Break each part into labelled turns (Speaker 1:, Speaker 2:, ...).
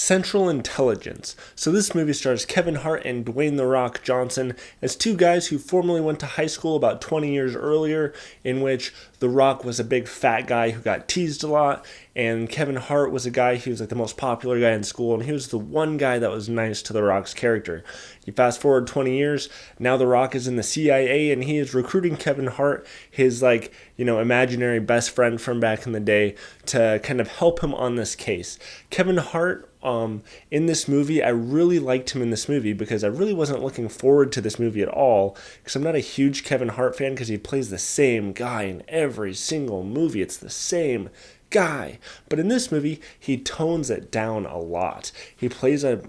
Speaker 1: Central Intelligence. So this movie stars Kevin Hart and Dwayne "The Rock" Johnson as two guys who formerly went to high school about 20 years earlier, in which The Rock was a big fat guy who got teased a lot, and Kevin Hart was a guy who was like the most popular guy in school, and he was the one guy that was nice to The Rock's character. You fast forward 20 years, now The Rock is in the CIA, and he is recruiting Kevin Hart, his imaginary best friend from back in the day, to kind of help him on this case. Kevin Hart, in this movie, I really liked him in this movie because I really wasn't looking forward to this movie at all, because I'm not a huge Kevin Hart fan because he plays the same guy in every single movie. It's the same guy. But in this movie, he tones it down a lot. He plays a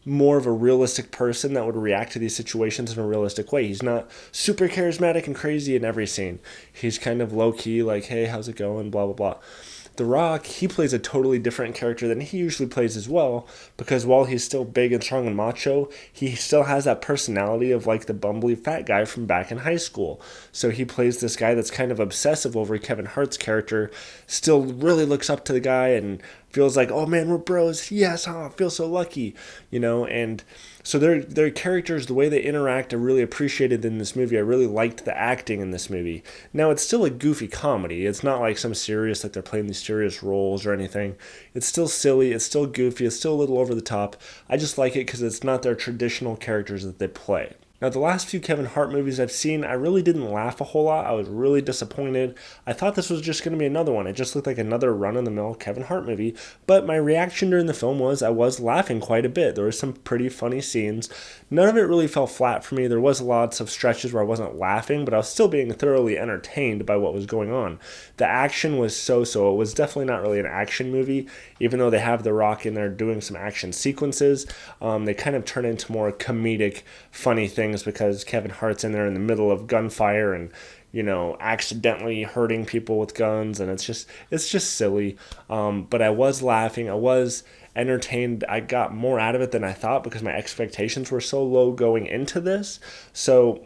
Speaker 1: more of a realistic person that would react to these situations in a realistic way. He's not super charismatic and crazy in every scene. He's kind of low-key, like, hey, how's it going, blah, blah, blah. The Rock, he plays a totally different character than he usually plays as well, because while he's still big and strong and macho, he still has that personality of like the bumbly fat guy from back in high school. So he plays this guy that's kind of obsessive over Kevin Hart's character, still really looks up to the guy and feels like, oh man, we're bros, yes, I feel so lucky, and so their characters, the way they interact, I really appreciated in this movie. I really liked the acting in this movie. Now, it's still a goofy comedy. It's not like some serious, like they're playing these serious roles or anything. It's still silly, it's still goofy, it's still a little over the top. I just like it because it's not their traditional characters that they play. Now, the last few Kevin Hart movies I've seen, I really didn't laugh a whole lot. I was really disappointed. I thought this was just going to be another one. It just looked like another run-of-the-mill Kevin Hart movie. But my reaction during the film was I was laughing quite a bit. There were some pretty funny scenes. None of it really fell flat for me. There was lots of stretches where I wasn't laughing, but I was still being thoroughly entertained by what was going on. The action was so-so. It was definitely not really an action movie, even though they have The Rock in there doing some action sequences. They kind of turn into more comedic, funny things, because Kevin Hart's in there in the middle of gunfire and accidentally hurting people with guns, and it's just silly. But I was laughing, I was entertained. I got more out of it than I thought because my expectations were so low going into this. So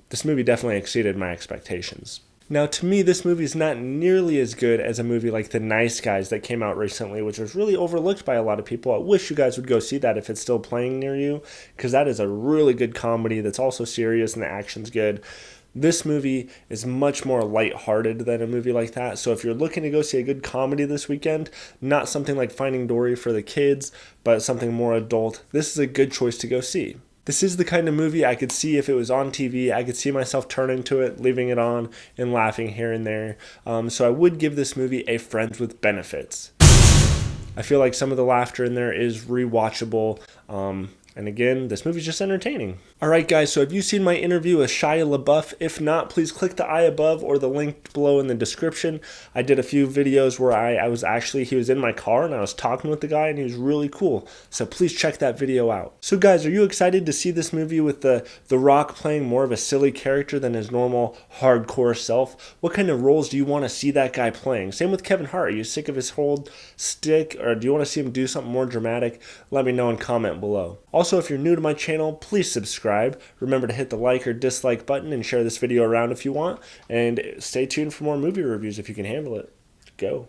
Speaker 1: this movie definitely exceeded my expectations. Now, to me, this movie is not nearly as good as a movie like The Nice Guys that came out recently, which was really overlooked by a lot of people. I wish you guys would go see that if it's still playing near you, because that is a really good comedy that's also serious and the action's good. This movie is much more lighthearted than a movie like that. So if you're looking to go see a good comedy this weekend, not something like Finding Dory for the kids, but something more adult, this is a good choice to go see. This is the kind of movie I could see if it was on TV. I could see myself turning to it, leaving it on, and laughing here and there. So I would give this movie a Friends with Benefits. I feel like some of the laughter in there is rewatchable. And again, this movie's just entertaining. Alright guys, so have you seen my interview with Shia LaBeouf? If not, please click the eye above or the link below in the description. I did a few videos where he was in my car and I was talking with the guy and he was really cool. So please check that video out. So guys, are you excited to see this movie with the Rock playing more of a silly character than his normal hardcore self? What kind of roles do you want to see that guy playing? Same with Kevin Hart. Are you sick of his whole stick, or do you want to see him do something more dramatic? Let me know and comment below. Also, if you're new to my channel, please subscribe. Remember to hit the like or dislike button and share this video around if you want. And stay tuned for more movie reviews if you can handle it. Go.